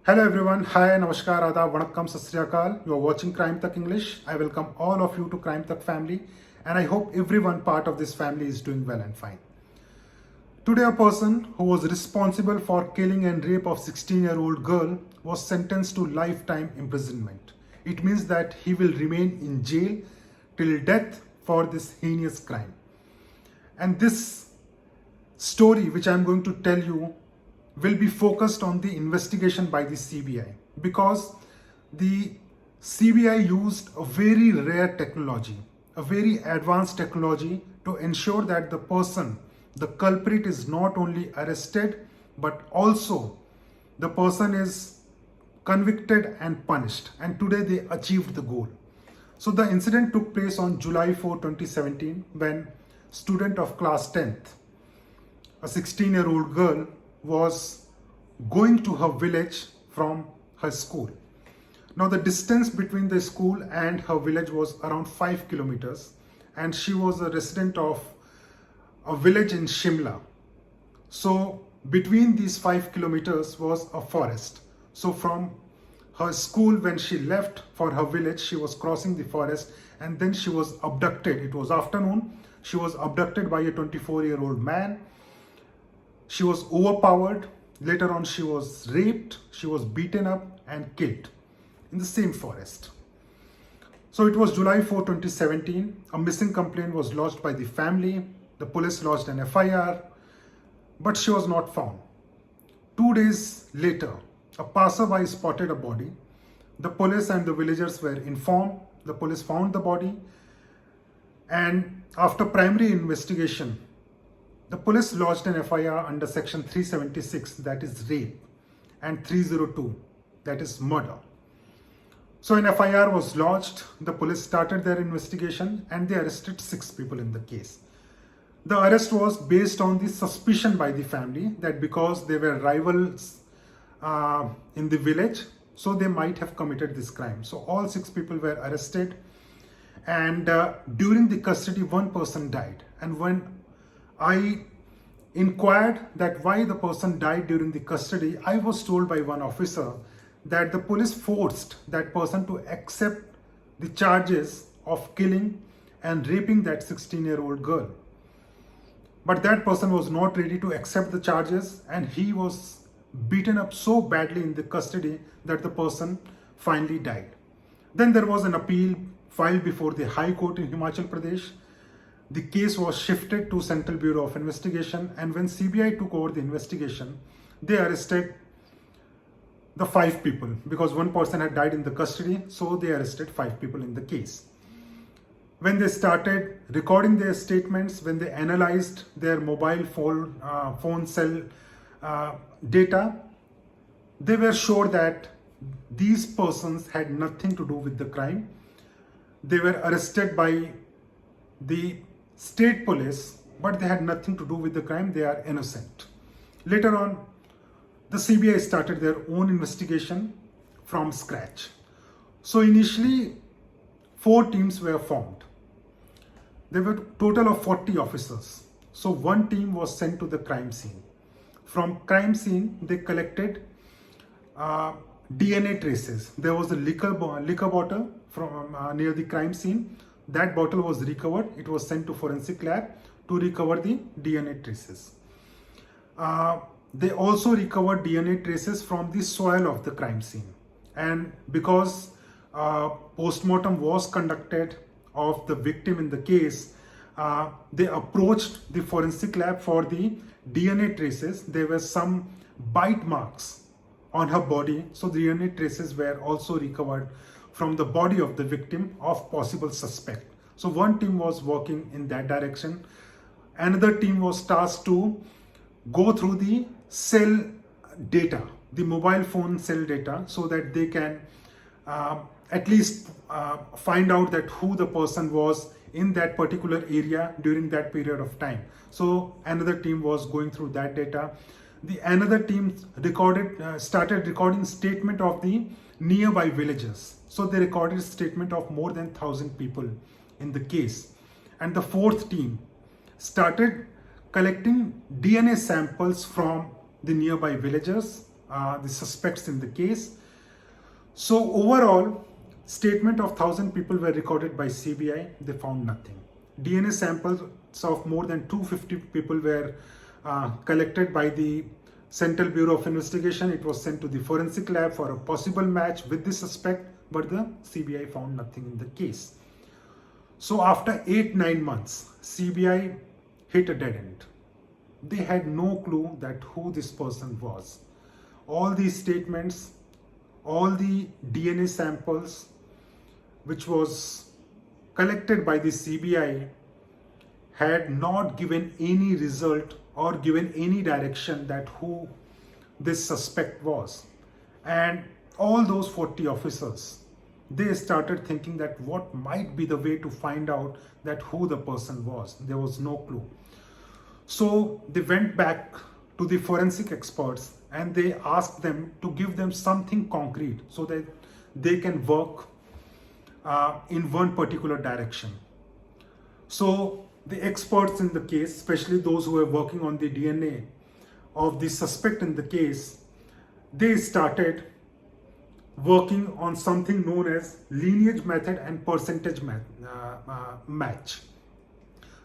Hello everyone. Hi, Namaskar, Adab, Vanakkam, Sat Sri Akal. You are watching Crime Tak English. I welcome all of you to Crime Tak family, and I hope everyone part of this family is doing well and fine. Today, a person who was responsible for killing and rape of 16-year-old girl was sentenced to lifetime imprisonment. It means that he will remain in jail till death for this heinous crime. And this story, which I'm going to tell you, will be focused on the investigation by the CBI, because the CBI used a very rare technology, a very advanced technology to ensure that the person, the culprit, is not only arrested but also the person is convicted and punished. And today they achieved the goal. So the incident took place on July 4, 2017, when student of class 10th, a 16-year-old girl, was going to her village from her school. Now the distance between the school and her village was around 5 kilometers, and she was a resident of a village in Shimla. So between these 5 kilometers was a forest. So from her school, when she left for her village, she was crossing the forest, and then she was abducted. It was afternoon. She was abducted by a 24-year-old man. She was overpowered. Later on, she was raped, she was beaten up and killed in the same forest. So it was July 4, 2017. A missing complaint was lodged by the family. The police lodged an FIR, but she was not found. 2 days later, a passerby spotted a body. The police and the villagers were informed. The police found the body, and after primary investigation, the police lodged an FIR under section 376, that is rape, and 302, that is murder. So an FIR was lodged, the police started their investigation, and they arrested 6 people in the case. The arrest was based on the suspicion by the family that because they were rivals in the village, so they might have committed this crime. So all 6 people were arrested, and during the custody, 1 person died. And when I inquired that why the person died during the custody, I was told by one officer that the police forced that person to accept the charges of killing and raping that 16-year-old girl. But that person was not ready to accept the charges, and he was beaten up so badly in the custody that the person finally died. Then there was an appeal filed before the High Court in Himachal Pradesh. The case was shifted to Central Bureau of Investigation, and when CBI took over the investigation, they arrested the 5 people, because 1 person had died in the custody, so they arrested 5 people in the case. When they started recording their statements, when they analyzed their mobile phone cell data, they were sure that these persons had nothing to do with the crime. They were arrested by the state police, but they had nothing to do with the crime. They are innocent. Later on, the CBI started their own investigation from scratch. So initially, 4 teams were formed. There were a total of 40 officers. So 1 team was sent to the crime scene. From crime scene, they collected DNA traces. There was a liquor bottle from near the crime scene. That bottle was recovered. It was sent to forensic lab to recover the DNA traces. They also recovered DNA traces from the soil of the crime scene. And because post-mortem was conducted of the victim in the case, they approached the forensic lab for the DNA traces. There were some bite marks on her body, so the DNA traces were also recovered from the body of the victim of possible suspect. So 1 team was working in that direction. Another team was tasked to go through the cell data, the mobile phone cell data, so that they can at least find out that who the person was in that particular area during that period of time. So another team was going through that data. The another team started recording statement of the nearby villages. So they recorded statement of more than 1,000 people in the case. And the 4th team started collecting DNA samples from the nearby villagers the suspects in the case. So overall, statement of 1,000 people were recorded by CBI. They found nothing. DNA samples of more than 250 people were collected by the Central Bureau of Investigation. It was sent to the forensic lab for a possible match with the suspect, but the CBI found nothing in the case. So after 8-9 months, CBI hit a dead end. They had no clue that who this person was. All these statements, all the DNA samples which was collected by the CBI had not given any result or given any direction that who this suspect was. And all those 40 officers, they started thinking that what might be the way to find out that who the person was. There was no clue. So they went back to the forensic experts and they asked them to give them something concrete so that they can work in one particular direction. So the experts in the case, especially those who were working on the DNA of the suspect in the case, they started working on something known as lineage method and percentage match.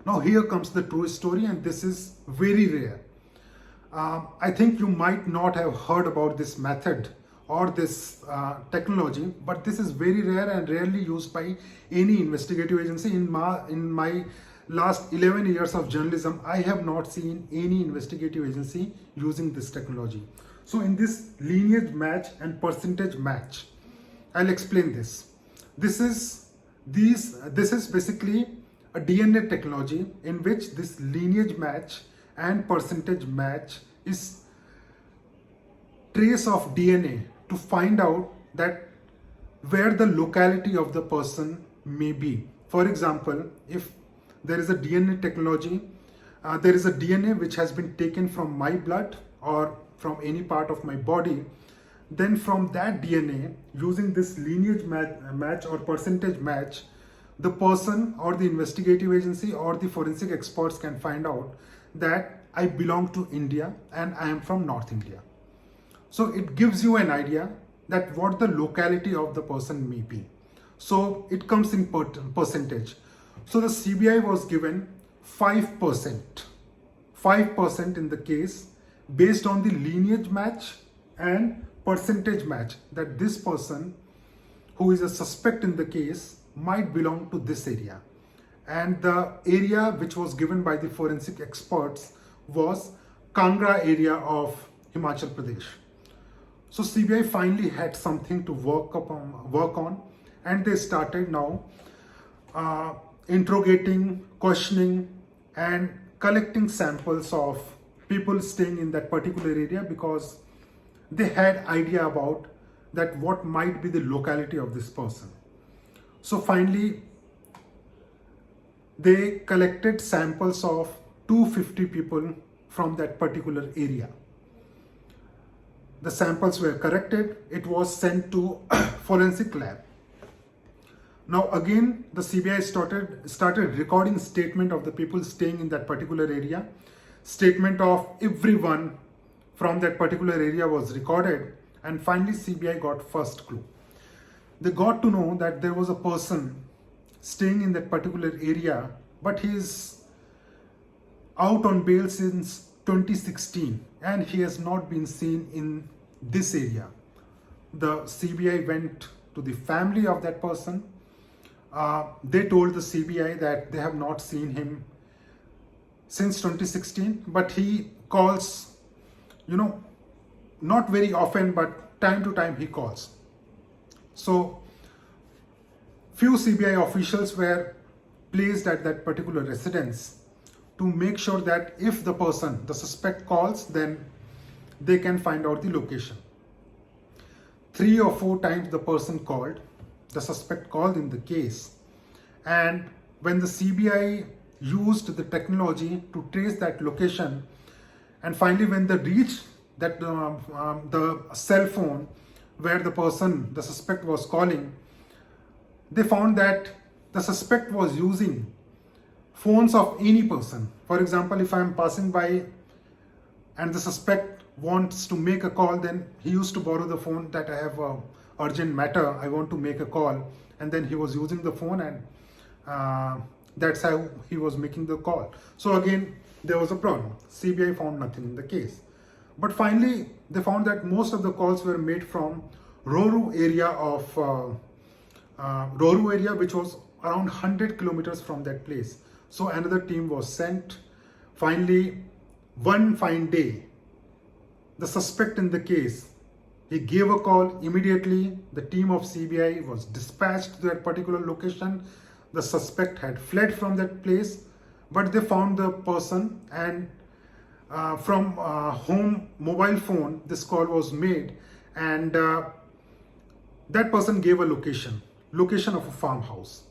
Now here comes the true story, and this is very rare. I think you might not have heard about this method or this technology, but this is very rare and rarely used by any investigative agency. In my last 11 years of journalism, I have not seen any investigative agency using this technology. So in this lineage match and percentage match, I'll explain this. This is basically a DNA technology in which this lineage match and percentage match is trace of DNA to find out that where the locality of the person may be. For example, if there is a DNA technology, there is a DNA which has been taken from my blood or from any part of my body, then from that DNA, using this lineage match or percentage match, the person or the investigative agency or the forensic experts can find out that I belong to India and I am from North India. So it gives you an idea that what the locality of the person may be. So it comes in percentage. So the CBI was given 5%. 5% in the case based on the lineage match and percentage match that this person who is a suspect in the case might belong to this area. And the area which was given by the forensic experts was Kangra area of Himachal Pradesh. So CBI finally had something to work on, and they started now interrogating, questioning, and collecting samples of people staying in that particular area because they had idea about that what might be the locality of this person. So finally, they collected samples of 250 people from that particular area. The samples were corrected. It was sent to forensic lab. Now again, the CBI started recording statement of the people staying in that particular area. Statement of everyone from that particular area was recorded, and finally CBI got first clue. They got to know that there was a person staying in that particular area, but he is out on bail since 2016 and he has not been seen in this area. The CBI went to the family of that person. They told the CBI that they have not seen him since 2016, but he calls, not very often, but time to time he calls. So few CBI officials were placed at that particular residence to make sure that if the suspect calls, then they can find out the location. 3 or 4 times the person called, the suspect called in the case, and when the CBI used the technology to trace that location, and finally when they reached that the cell phone where the suspect was calling, they found that the suspect was using phones of any person. For example, if I am passing by and the suspect wants to make a call, then he used to borrow the phone that I have a urgent matter, I want to make a call, and then he was using the phone, and that's how he was making the call. So again, there was a problem. CBI found nothing in the case. But finally, they found that most of the calls were made from Roru area which was around 100 kilometers from that place. So another team was sent. Finally, one fine day, the suspect in the case, he gave a call immediately. The team of CBI was dispatched to that particular location. The suspect had fled from that place, but they found the person, and from home mobile phone, this call was made, and that person gave a location of a farmhouse.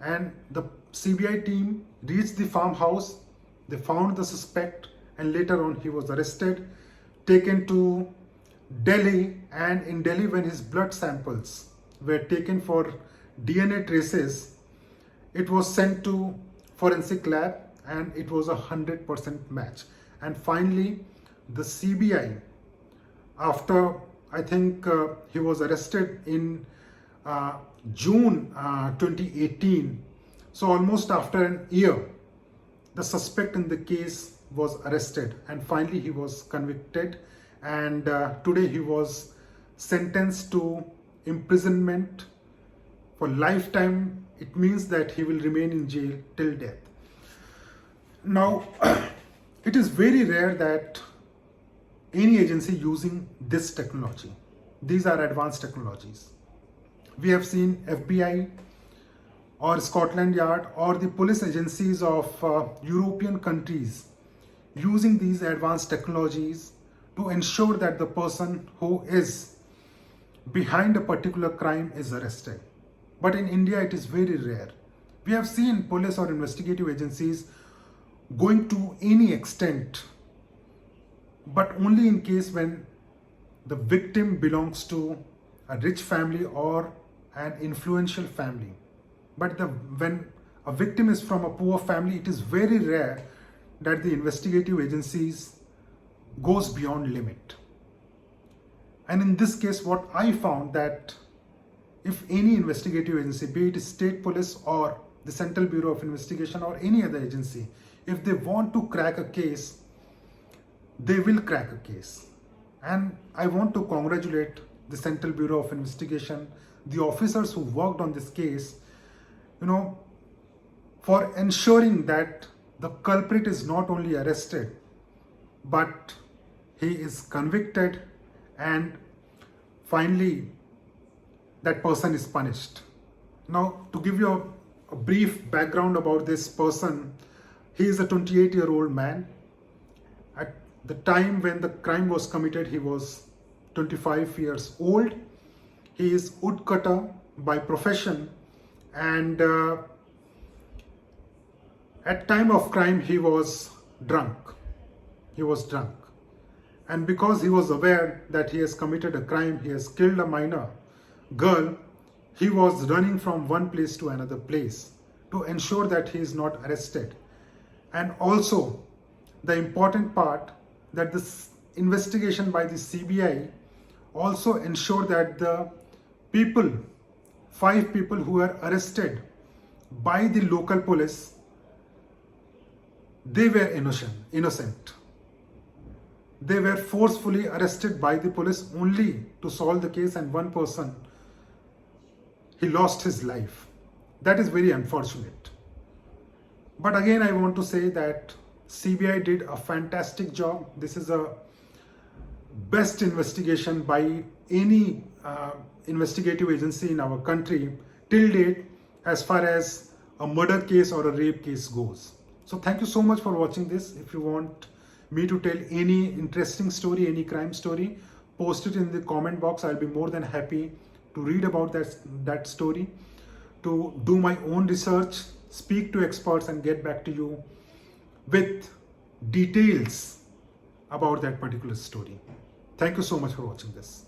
And the CBI team reached the farmhouse. They found the suspect, and later on he was arrested, taken to Delhi, and in Delhi, when his blood samples were taken for DNA traces, it was sent to forensic lab, and it was 100% match. And finally, the CBI, after I think he was arrested in June 2018, so almost after an year, the suspect in the case was arrested, and finally he was convicted, and today he was sentenced to imprisonment for lifetime. It means that he will remain in jail till death. Now, it is very rare that any agency using this technology. These are advanced technologies. We have seen FBI or Scotland Yard or the police agencies of European countries using these advanced technologies to ensure that the person who is behind a particular crime is arrested. But in India, it is very rare. We have seen police or investigative agencies going to any extent, but only in case when the victim belongs to a rich family or an influential family. But when a victim is from a poor family, it is very rare that the investigative agencies goes beyond limit. And in this case, what I found that if any investigative agency, be it state police or the Central Bureau of Investigation or any other agency, if they want to crack a case, they will crack a case. And I want to congratulate the Central Bureau of Investigation, the officers who worked on this case, for ensuring that the culprit is not only arrested, but he is convicted, and finally that person is punished. Now, to give you a brief background about this person, he is a 28-year-old man. At the time when the crime was committed, he was 25 years old. He is woodcutter by profession, and at time of crime he was drunk. And because he was aware that he has committed a crime, he has killed a minor girl, he was running from one place to another place to ensure that he is not arrested. And also, the important part, that this investigation by the CBI also ensured that the 5 people who were arrested by the local police, they were innocent. They were forcefully arrested by the police only to solve the case, and one person, he lost his life. That is very unfortunate. But again, I want to say that CBI did a fantastic job. This is a best investigation by any investigative agency in our country till date as far as a murder case or a rape case goes. So thank you so much for watching this. If you want me to tell any interesting story, any crime story, post it in the comment box. I'll be more than happy to read about that story, to do my own research, speak to experts, and get back to you with details about that particular story. Thank you so much for watching this.